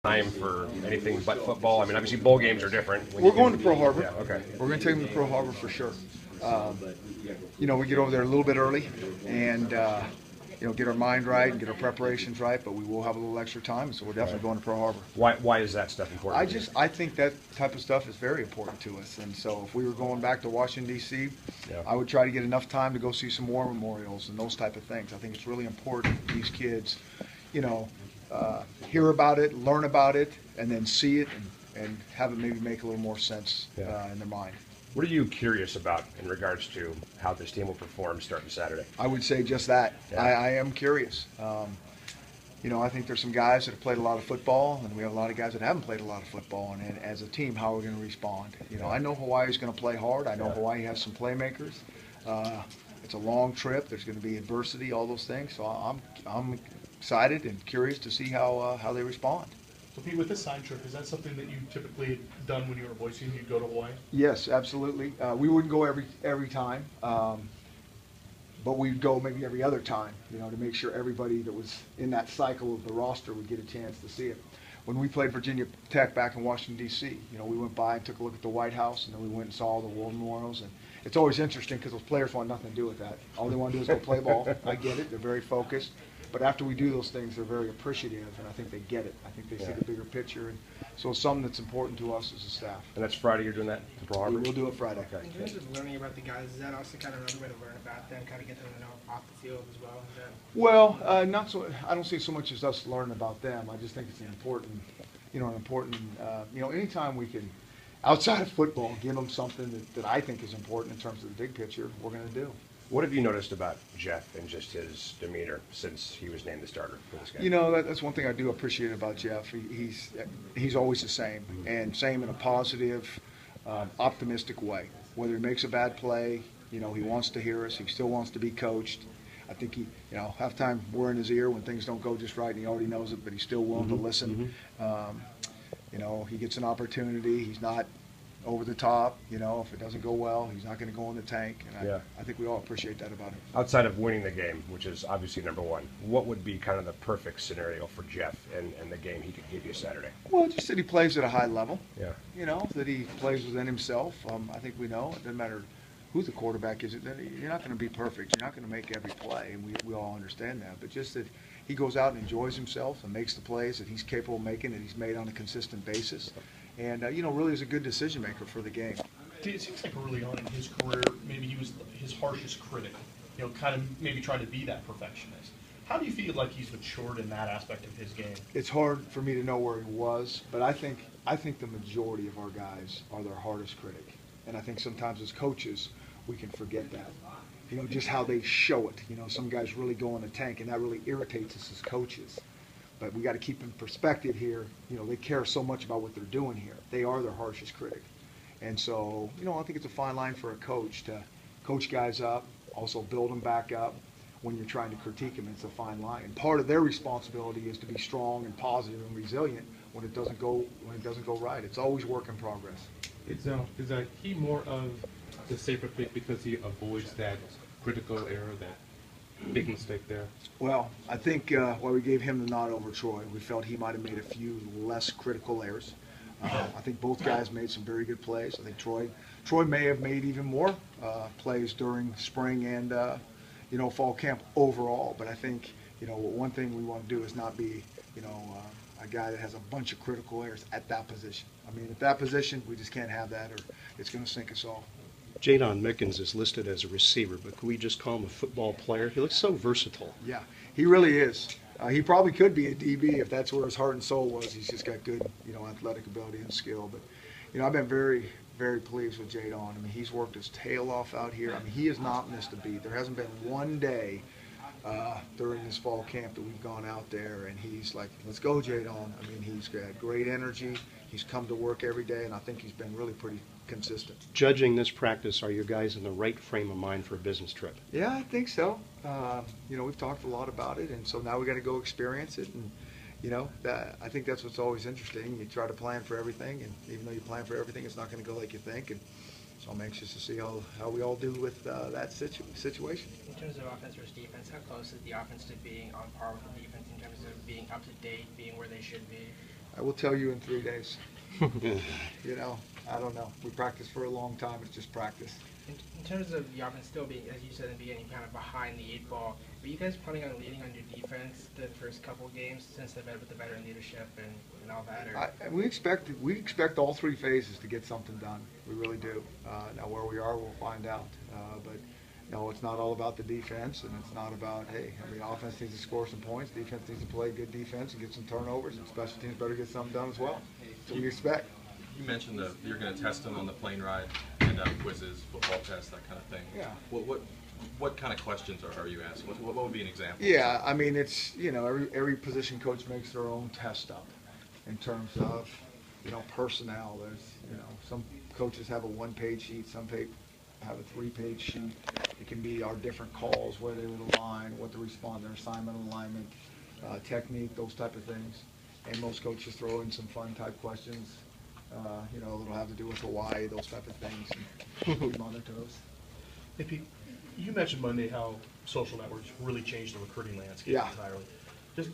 time for anything but football? I mean, obviously bowl games are different. We're going to Pearl Harbor. Yeah, okay. We're going to take them to Pearl Harbor for sure. We get over there a little bit early and, get our mind right and get our preparations right, but we will have a little extra time, so we're definitely going to Pearl Harbor. Why is that stuff important? I think that type of stuff is very important to us, and so if we were going back to Washington, D.C., I would try to get enough time to go see some war memorials and those type of things. I think it's really important that these kids, hear about it, learn about it, and then see it and have it maybe make a little more sense in their mind. What are you curious about in regards to how this team will perform starting Saturday? I would say just that. Yeah. I am curious. I think there's some guys that have played a lot of football, and we have a lot of guys that haven't played a lot of football. And as a team, how we're going to respond. I know Hawaii's going to play hard. I know Hawaii has some playmakers. It's a long trip. There's going to be adversity, all those things. So I'm excited and curious to see how they respond. So Pete, with this side trip, is that something that you typically had done when you were at Boise? You'd go to Hawaii? Yes, absolutely. We wouldn't go every time, but we'd go maybe every other time, to make sure everybody that was in that cycle of the roster would get a chance to see it. When we played Virginia Tech back in Washington, D.C., we went by and took a look at the White House, and then we went and saw all the war memorials. And it's always interesting because those players want nothing to do with that. All they want to do is go play ball. I get it. They're very focused. But after we do those things, they're very appreciative, and I think they get it. I think they see the bigger picture, and so it's something that's important to us as a staff. And that's Friday you're doing that in Pearl Harbor? We'll do it Friday. Okay. In terms of learning about the guys, is that also kind of another way to learn about them, kind of get them to know off the field as well? Well, not so. I don't see it so much as us learning about them. I just think it's anytime we can, outside of football, give them something that I think is important in terms of the big picture, we're going to do. What have you noticed about Jeff and just his demeanor since he was named the starter for this game? That's one thing I do appreciate about Jeff. He's always the same, and same in a positive, optimistic way. Whether he makes a bad play, he wants to hear us. He still wants to be coached. I think halftime we're in his ear when things don't go just right, and he already knows it, but he's still willing to listen. He gets an opportunity. He's not over the top. If it doesn't go well, he's not going to go in the tank. And I think we all appreciate that about him. Outside of winning the game, which is obviously number one, what would be kind of the perfect scenario for Jeff and the game he could give you Saturday? Well, just that he plays at a high level. Yeah. That he plays within himself. I think we know it doesn't matter who the quarterback is. You're not going to be perfect. You're not going to make every play, and we all understand that. But just that he goes out and enjoys himself and makes the plays that he's capable of making, that he's made on a consistent basis. And, really is a good decision maker for the game. It seems like early on in his career, maybe he was his harshest critic, kind of maybe trying to be that perfectionist. How do you feel like he's matured in that aspect of his game? It's hard for me to know where he was, but I think the majority of our guys are their hardest critic. And I think sometimes as coaches, we can forget that. Just how they show it. Some guys really go in the tank, and that really irritates us as coaches. But we got to keep in perspective here. They care so much about what they're doing here. They are their harshest critic. And so, I think it's a fine line for a coach to coach guys up, also build them back up. When you're trying to critique them, it's a fine line. And part of their responsibility is to be strong and positive and resilient when it doesn't go right. It's always work in progress. Is he more of the safer pick because he avoids that critical error, that big mistake there? Well, I think why we gave him the nod over Troy, we felt he might have made a few less critical errors. I think both guys made some very good plays. I think Troy may have made even more plays during spring and fall camp overall. But I think one thing we want to do is not be a guy that has a bunch of critical errors at that position. I mean, at that position, we just can't have that, or it's going to sink us all. Jadon Mickens is listed as a receiver, but could we just call him a football player? He looks so versatile. Yeah, he really is. He probably could be a DB if that's where his heart and soul was. He's just got good, athletic ability and skill. But, I've been very, very pleased with Jadon. I mean, he's worked his tail off out here. I mean, he has not missed a beat. There hasn't been one day during this fall camp that we've gone out there and he's like, let's go, Jadon. I mean, he's got great energy. He's come to work every day, and I think he's been really pretty consistent. Judging this practice, are you guys in the right frame of mind for a business trip? Yeah, I think so. We've talked a lot about it, and so now we got to go experience it. And I think that's what's always interesting. You try to plan for everything, and even though you plan for everything, it's not going to go like you think. And so I'm anxious to see how we all do with that situation. In terms of offense versus defense, how close is the offense to being on par with the defense in terms of being up to date, being where they should be? I will tell you in 3 days. You know, I don't know. We practiced for a long time. It's just practice. In terms of the offense still being, as you said in the beginning, kind of behind the 8 ball, are you guys planning on leading on your defense the first couple of games since they've been with the veteran leadership and all that? Or? We expect all 3 phases to get something done. We really do. Now where we are, we'll find out. But no, it's not all about the defense, and it's not about, hey, I mean, offense needs to score some points, defense needs to play good defense and get some turnovers, and special teams better get something done as well. So we expect. You mentioned that you're going to test them on the plane ride and quizzes, football tests, that kind of thing. Yeah. What kind of questions are you asking? What would be an example? Yeah, I mean, it's, you know, every position coach makes their own test up in terms of, you know, personnel. There's, you know, some coaches have a 1-page sheet, some have a 3-page sheet. It can be our different calls, where they would align, what to respond, their assignment alignment, technique, those type of things. And most coaches throw in some fun type questions, you know, that'll have to do with Hawaii, those type of things. And keep them on their toes. Hey, Pete, you mentioned Monday how social networks really changed the recruiting landscape Yeah. entirely. Just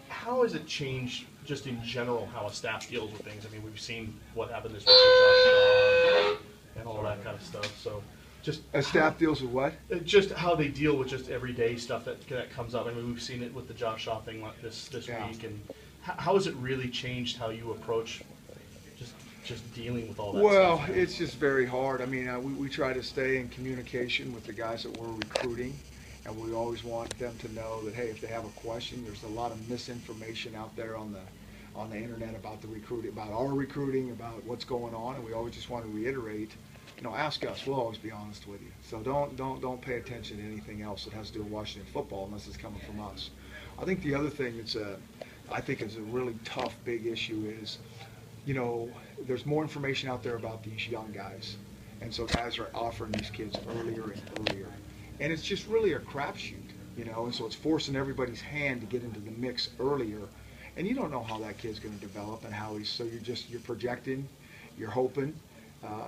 how has it changed, just in general, how a staff deals with things? I mean, we've seen what happened this week with Josh and all that kind of stuff. So, just A staff deals with what? just how they deal with just everyday stuff that comes up. I mean, we've seen it with the Josh Shaw thing like this Yeah. week, and how has it really changed how you approach just dealing with all that Well, stuff? it's just very hard. I mean, we try to stay in communication with the guys that we're recruiting, and we always want them to know that, hey, if they have a question, there's a lot of misinformation out there on the internet about the recruiting, about our recruiting, about what's going on, and we always just want to reiterate, you know, ask us. We'll always be honest with you. So don't pay attention to anything else that has to do with Washington football unless it's coming from us. I think the other thing that's I think is a really tough, big issue is, you know, there's more information out there about these young guys. And so guys are offering these kids earlier and earlier. And it's just really a crapshoot, you know, and so it's forcing everybody's hand to get into the mix earlier. And you don't know how that kid's going to develop and how so you're projecting, you're hoping,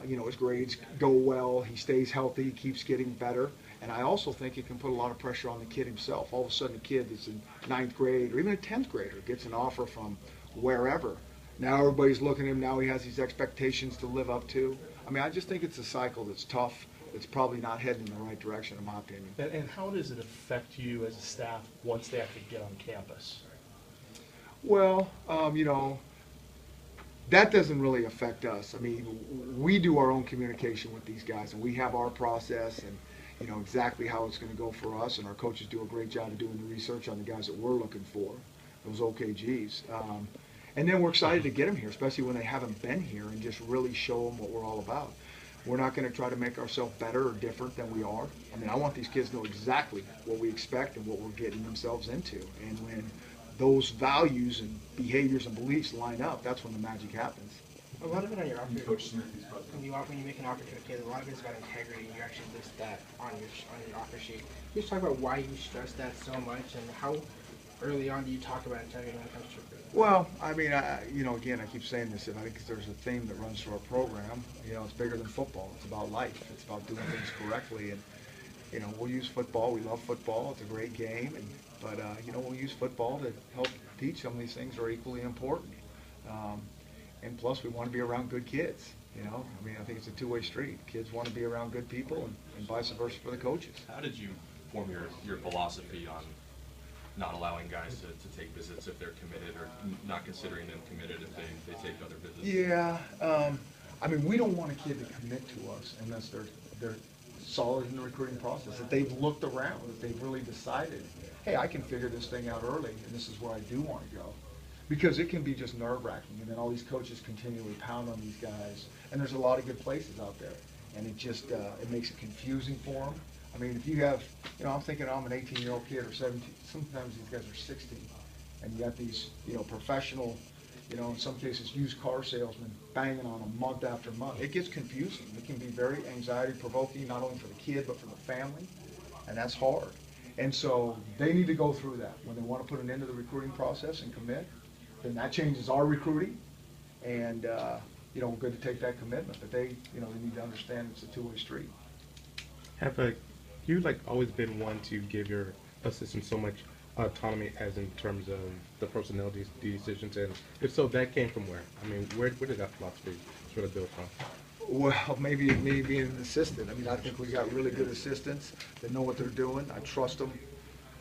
you know, his grades go well, he stays healthy, he keeps getting better. And I also think it can put a lot of pressure on the kid himself. All of a sudden a kid that's in 9th grade or even a 10th grader gets an offer from wherever. Now everybody's looking at him. Now he has these expectations to live up to. I mean, I just think it's a cycle that's tough. It's probably not heading in the right direction, in my opinion. And how does it affect you as a staff once they actually get on campus? Well, you know, that doesn't really affect us. I mean, we do our own communication with these guys, and we have our process and, you know, exactly how it's going to go for us, and our coaches do a great job of doing the research on the guys that we're looking for, those OKGs. And then we're excited to get them here, especially when they haven't been here, and just really show them what we're all about. We're not going to try to make ourselves better or different than we are. I mean, I want these kids to know exactly what we expect and what we're getting themselves into. And when those values and behaviors and beliefs line up, that's when the magic happens. A lot of it on your offer, when you make an offer to a kid, a lot of it is about integrity. You actually list that on your offer sheet. Can you just talk about why you stress that so much, and how early on do you talk about integrity when it comes to recruiting? Well, I mean, you know, again, I keep saying this, I think there's a theme that runs through our program. You know, it's bigger than football. It's about life. It's about doing things correctly. And, you know, we'll use football. We love football. It's a great game. But you know, we'll use football to help teach some of these things that are equally important. And plus, we want to be around good kids. You know, I mean, I think it's a two-way street. Kids want to be around good people, and vice versa for the coaches. How did you form your philosophy on not allowing guys to take visits if they're committed, or not considering them committed if they take other visits? Yeah, I mean, we don't want a kid to commit to us unless they're solid in the recruiting process, that they've looked around, that they've really decided, hey, I can figure this thing out early, and this is where I do want to go. Because it can be just nerve-wracking, and then all these coaches continually pound on these guys, and there's a lot of good places out there, and it just it makes it confusing for them. I mean, if you have, you know, I'm thinking I'm an 18-year-old kid or 17, sometimes these guys are 16, and you got these, you know, professional, you know, in some cases used car salesmen banging on them month after month. It gets confusing. It can be very anxiety-provoking, not only for the kid, but for the family, and that's hard. And so they need to go through that. When they want to put an end to the recruiting process and commit, then that changes our recruiting, and, you know, we're good to take that commitment, but they, you know, they need to understand it's a two-way street. Have you like always been one to give your assistant so much autonomy as in terms of the personnel decisions? And if so, that came from where? I mean, where did that philosophy sort of build from? Well, maybe me being an assistant. I mean, I think we got really good assistants that know what they're doing. I trust them,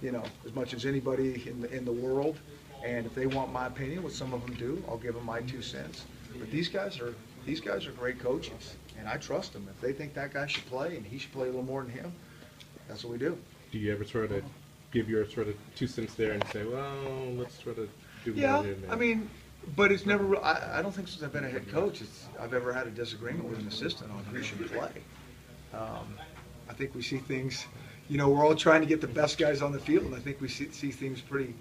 you know, as much as anybody in the world. And if they want my opinion, which some of them do, I'll give them my 2 cents. But these guys are great coaches, and I trust them. If they think that guy should play and he should play a little more than him, that's what we do. Do you ever sort of give your sort of 2 cents there and say, well, let's sort of do Yeah, more here and there? I mean, but it's never. I don't think since I've been a head coach, I've ever had a disagreement with an assistant on who should play. I think we see things. You know, we're all trying to get the best guys on the field, and I think we see things pretty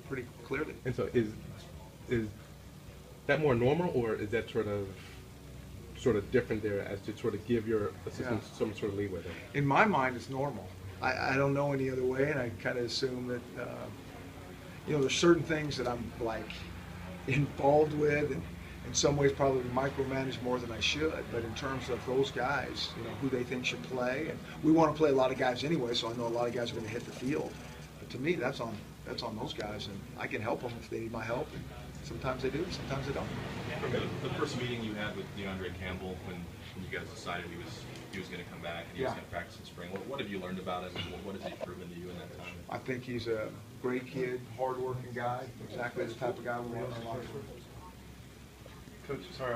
clearly. And so is that more normal, or is that sort of different there as to sort of give your assistants some sort of leeway there? In my mind, it's normal. I don't know any other way, and I kind of assume that, you know, there's certain things that I'm like involved with, and in some ways probably micromanage more than I should. But in terms of those guys, you know, who they think should play, and we want to play a lot of guys anyway, so I know a lot of guys are going to hit the field. But to me, that's on those guys, and I can help them if they need my help. And sometimes they do, sometimes they don't. From the first meeting you had with DeAndre Campbell, when you guys decided he was going to come back and he was going to practice in spring, what have you learned about him? What has he proven to you in that time? I think he's a great kid, hard-working guy, exactly the type of guy we want in our locker room. Coach, sorry,